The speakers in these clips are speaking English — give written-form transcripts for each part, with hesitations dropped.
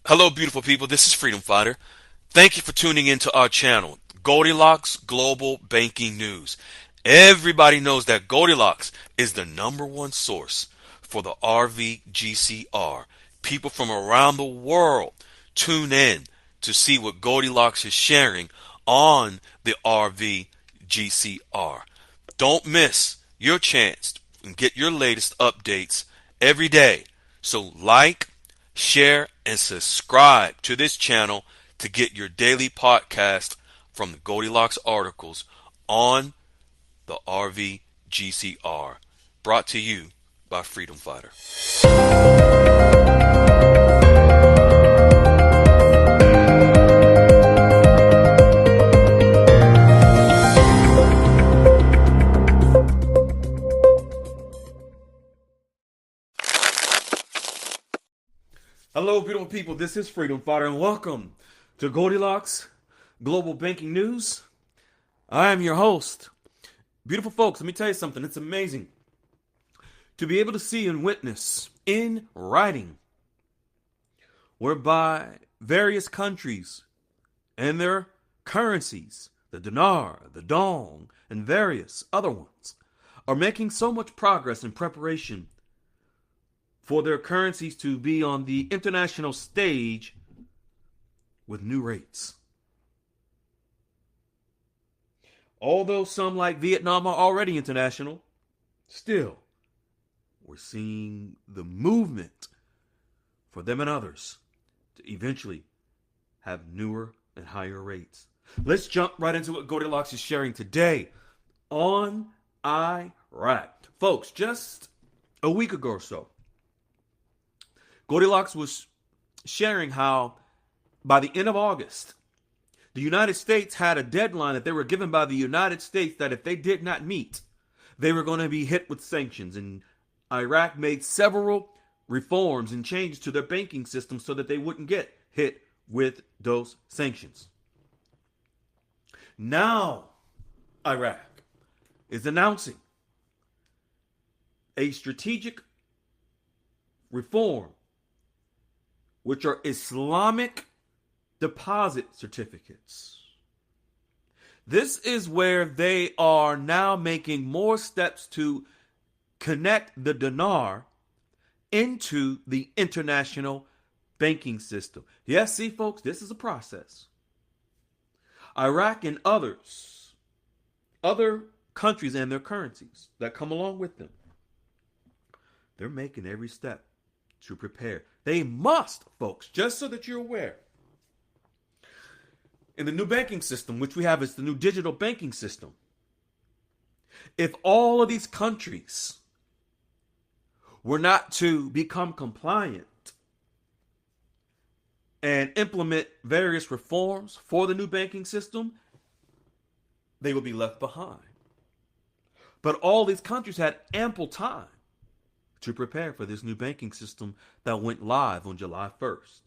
Hello, beautiful people. This is Freedom Fighter. Thank you for tuning into our channel, Goldilocks Global Banking News. Everybody knows that Goldilocks is the number one source for the RVGCR. People from around the world tune in to see what Goldilocks is sharing on the RVGCR. Don't miss your chance and get your latest updates every day. So like, share, and subscribe to this channel to get your daily podcast from the Goldilocks articles on the RVGCR. Brought to you by Freedom Fighter. Hello, beautiful people. This is Freedom Fighter, and welcome to Goldilocks Global Banking News. I am your host. Beautiful folks, let me tell you something. It's amazing to be able to see and witness in writing whereby various countries and their currencies, the Dinar, the Dong, and various other ones, are making so much progress in preparation for their currencies to be on the international stage with new rates. Although some, like Vietnam, are already international, still, we're seeing the movement for them and others to eventually have newer and higher rates. Let's jump right into what Goldilocks is sharing today on IRAQ. Folks, just a week ago or so, Goldilocks was sharing how by the end of August, the United States had a deadline that they were given by the United States that if they did not meet, they were going to be hit with sanctions. And Iraq made several reforms and changes to their banking system so that they wouldn't get hit with those sanctions. Now, Iraq is announcing a strategic reform, which are Islamic deposit certificates. This is where they are now making more steps to connect the dinar into the international banking system. Yes, see, folks, this is a process. Iraq and other countries and their currencies that come along with them, they're making every step to prepare. They must, folks, just so that you're aware. In the new banking system, which we have is the new digital banking system, if all of these countries were not to become compliant and implement various reforms for the new banking system, they would be left behind. But all these countries had ample time to prepare for this new banking system that went live on July 1st.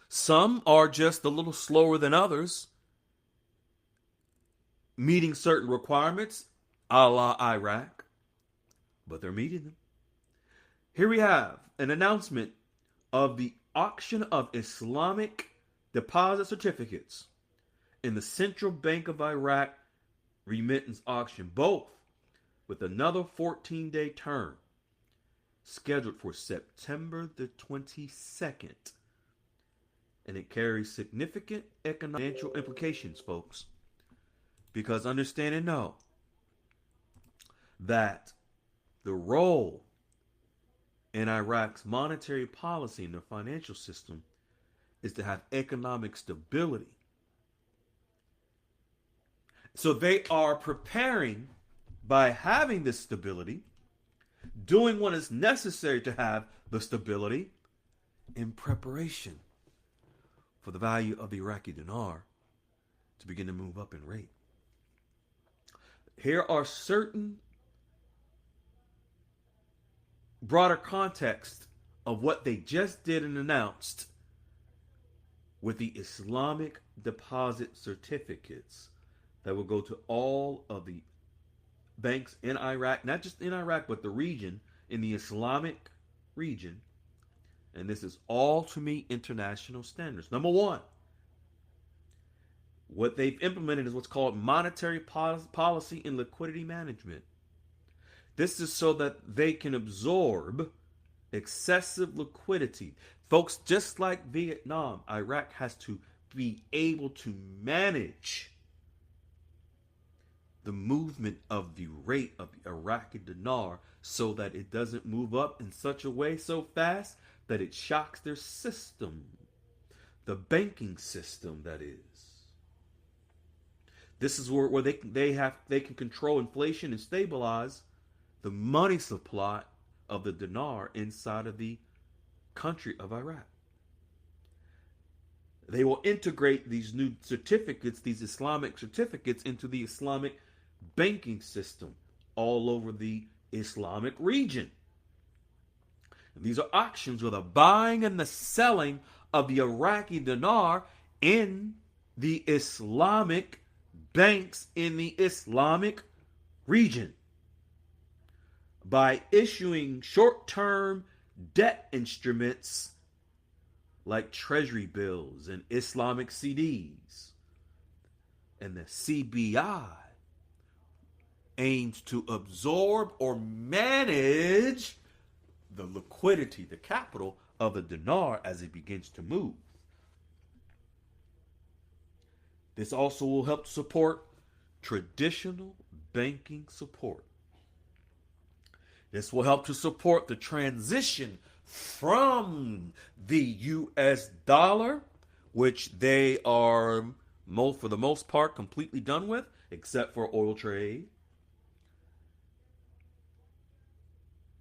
Some are just a little slower than others, meeting certain requirements, a la Iraq, but they're meeting them. Here we have an announcement of the auction of Islamic deposit certificates in the Central Bank of Iraq remittance auction, both with another 14-day term scheduled for September the 22nd. And it carries significant economic financial implications, folks. Because understand and know that the role in Iraq's monetary policy and their financial system is to have economic stability. So they are preparing by having this stability, doing what is necessary to have the stability in preparation for the value of the Iraqi dinar to begin to move up in rate. Here are certain broader context of what they just did and announced with the Islamic deposit certificates that will go to all of the banks in Iraq, not just in Iraq, but the region, in the Islamic region, And this is all to meet international standards. Number one, what they've implemented is what's called monetary policy and liquidity management. This is so that they can absorb excessive liquidity. Folks, just like Vietnam, Iraq has to be able to manage the movement of the rate of the Iraqi dinar so that it doesn't move up in such a way so fast that it shocks their system, the banking system, that is. This is where they can control inflation and stabilize the money supply of the dinar inside of the country of Iraq. They will integrate these new certificates, these Islamic certificates, into the Islamic banking system all over the Islamic region. And these are auctions where the buying and the selling of the Iraqi dinar in the Islamic banks in the Islamic region. By issuing short-term debt instruments like treasury bills and Islamic CDs. And the CBI aims to absorb or manage the liquidity, the capital of the dinar as it begins to move. This also will help support traditional banking support. This will help to support the transition from the US dollar, which they are, for the most part, completely done with, except for oil trade.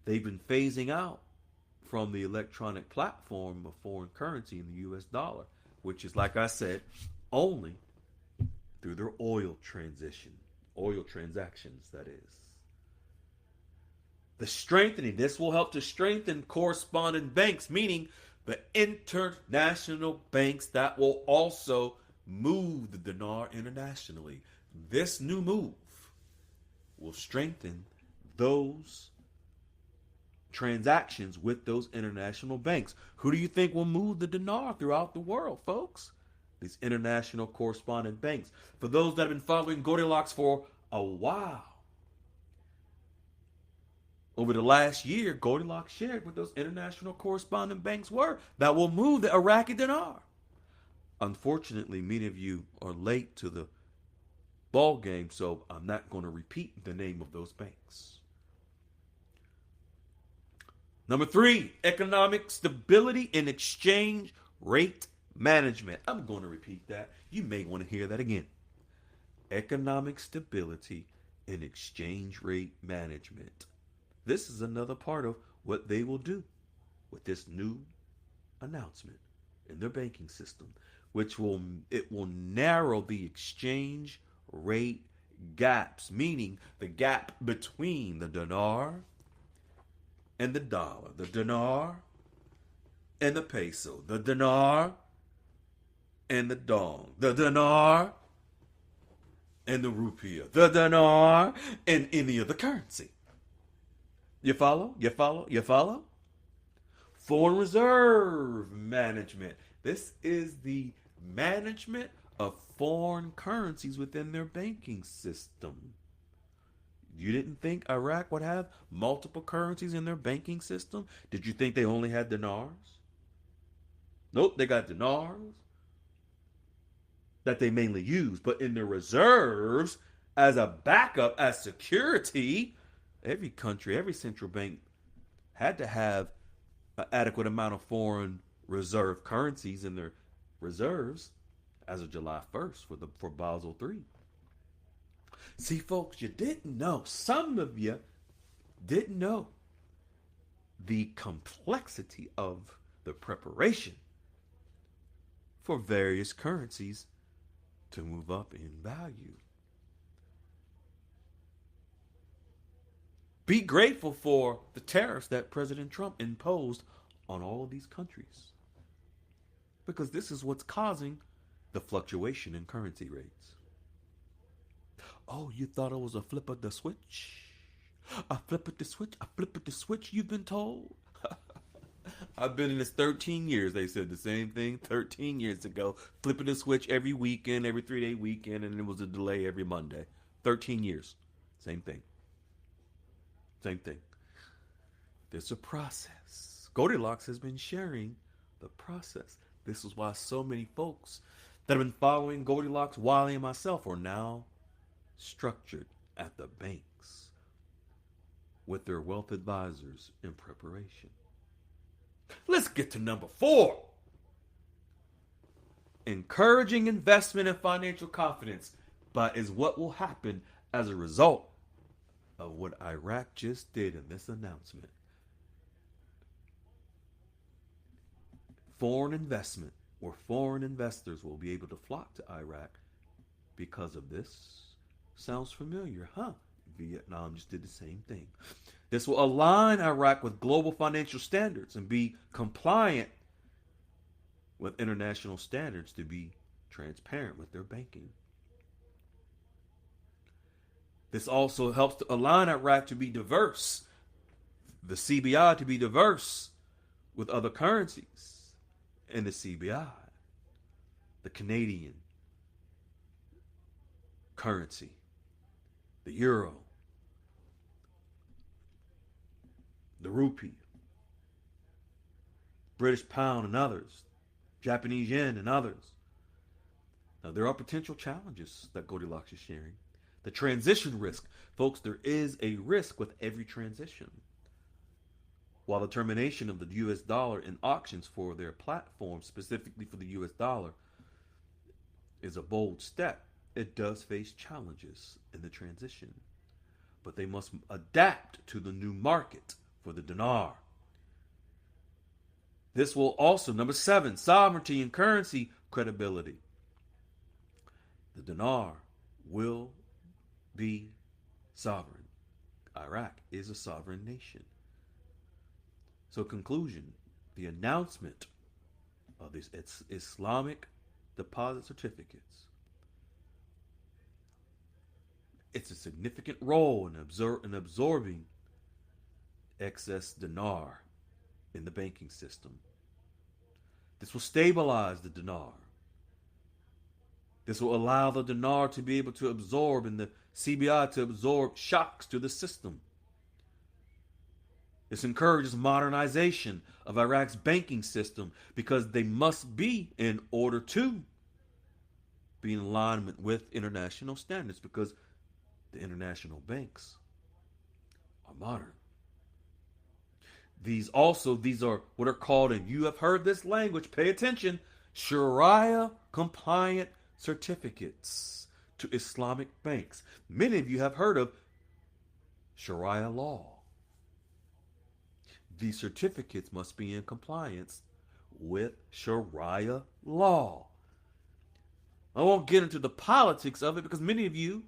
They've been phasing out from the electronic platform of foreign currency in the US dollar, which is, like I said, only through their oil transactions, that is. The strengthening, this will help to strengthen correspondent banks, meaning the international banks that will also move the dinar internationally. This new move will strengthen those transactions with those international banks. Who do you think will move the dinar throughout the world, folks? These international correspondent banks. For those that have been following Goldilocks for a while, over the last year, Goldilocks shared what those international correspondent banks were that will move the Iraqi dinar. Unfortunately, many of you are late to the ball game, so I'm not going to repeat the name of those banks. Number 3, economic stability and exchange rate management. I'm going to repeat that. You may want to hear that again. Economic stability and exchange rate management. This is another part of what they will do with this new announcement in their banking system, which will narrow the exchange rate gaps, meaning the gap between the dinar and the dollar, the dinar and the peso, the dinar and the dong, the dinar and the rupiah, the dinar and any other currency. You follow? You follow? You follow? Foreign reserve management. This is the management of foreign currencies within their banking system. You didn't think Iraq would have multiple currencies in their banking system? Did you think they only had dinars? Nope, they got dinars that they mainly use, but in their reserves, as a backup, as security, every country, every central bank had to have an adequate amount of foreign reserve currencies in their reserves as of July 1st for Basel III. See, folks, you didn't know. Some of you didn't know the complexity of the preparation for various currencies to move up in value. Be grateful for the tariffs that President Trump imposed on all of these countries, because this is what's causing the fluctuation in currency rates. Oh, you thought it was a flip of the switch? A flip of the switch? A flip of the switch, you've been told? I've been in this 13 years. They said the same thing 13 years ago. Flipping the switch every weekend, every 3-day weekend, and it was a delay every Monday. 13 years. Same thing. Same thing. There's a process. Goldilocks has been sharing the process. This is why so many folks that have been following Goldilocks, Wiley, and myself are now structured at the banks with their wealth advisors in preparation. Let's get to number 4. Encouraging investment and financial confidence, but is what will happen as a result of what IRAQ just did in this announcement. Foreign investment or foreign investors will be able to flock to Iraq because of this. Sounds familiar, huh? Vietnam just did the same thing. This will align Iraq with global financial standards and be compliant with international standards to be transparent with their banking. This also helps to align Iraq to be diverse, the CBI to be diverse with other currencies in the CBI, the Canadian currency, the euro, the rupee, British pound and others, Japanese yen and others. Now, there are potential challenges that Goldilocks is sharing. The transition risk. Folks, there is a risk with every transition. While the termination of the US dollar in auctions for their platform, specifically for the US dollar, is a bold step, it does face challenges in the transition. But they must adapt to the new market for the dinar. This will also, number 7, sovereignty and currency credibility. The dinar will be sovereign. Iraq is a sovereign nation. So, conclusion, the announcement of these Islamic deposit certificates, it's a significant role in absorbing excess dinar in the banking system. This will stabilize the dinar. This will allow the dinar to be able to absorb and the CBI to absorb shocks to the system. This encourages modernization of Iraq's banking system because they must be in order to be in alignment with international standards because the international banks are modern. These are what are called, and you have heard this language, pay attention, Sharia compliant certificates to Islamic banks. Many of you have heard of Sharia law. These certificates must be in compliance with Sharia law. I won't get into the politics of it because many of you,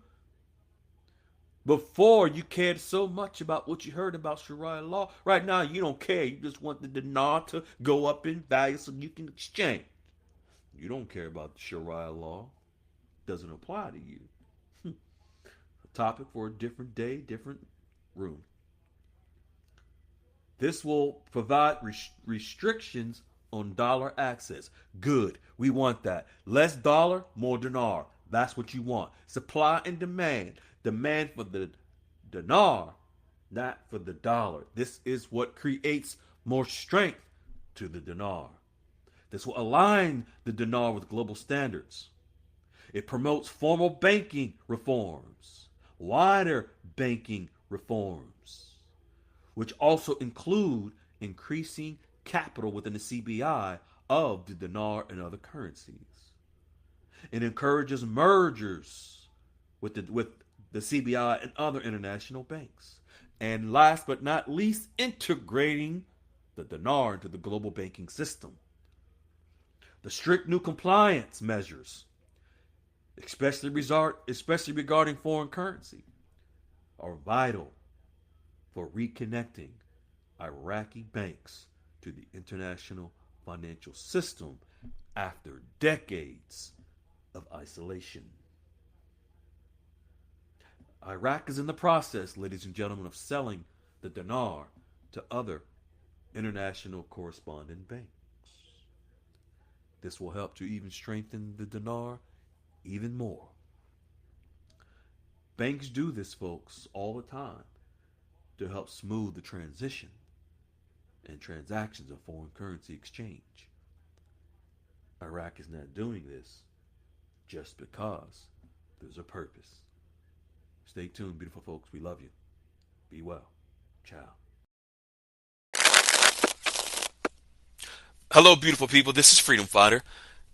before you cared so much about what you heard about Sharia law, right now you don't care. You just want the dinar to go up in value so you can exchange. You don't care about Sharia law. Doesn't apply to you. A topic for a different day, different room. This will provide restrictions on dollar access. Good. We want that. Less dollar, more dinar. That's what you want. Supply and demand. Demand for the dinar, not for the dollar. This is what creates more strength to the dinar. This will align the dinar with global standards. It promotes formal banking reforms, wider banking reforms, which also include increasing capital within the CBI of the dinar and other currencies. It encourages mergers with the CBI and other international banks. And last but not least, integrating the dinar into the global banking system. The strict new compliance measures, especially regarding foreign currency, are vital for reconnecting Iraqi banks to the international financial system after decades of isolation. Iraq is in the process, ladies and gentlemen, of selling the dinar to other international correspondent banks. This will help to even strengthen the dinar even more. Banks do this, folks, all the time to help smooth the transition and transactions of foreign currency exchange. Iraq is not doing this just because. There's a purpose. Stay tuned, beautiful folks. We love you. Be well. Ciao. Hello, beautiful people. This is Freedom Fighter.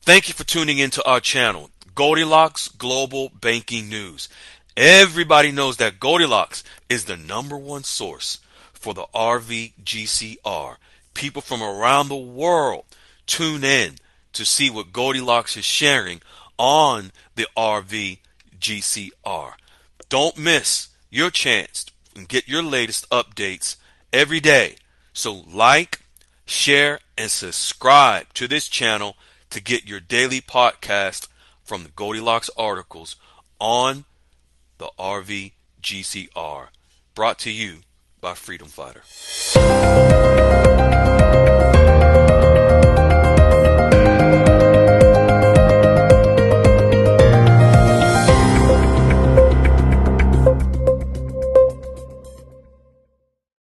Thank you for tuning into our channel, Goldilocks Global Banking News. Everybody knows that Goldilocks is the #1 source for the RVGCR. People from around the world tune in to see what Goldilocks is sharing on the RVGCR. Don't miss your chance and get your latest updates every day. So like, share, and subscribe to this channel to get your daily podcast from the Goldilocks articles on the RVGCR. Brought to you by Freedom Fighter.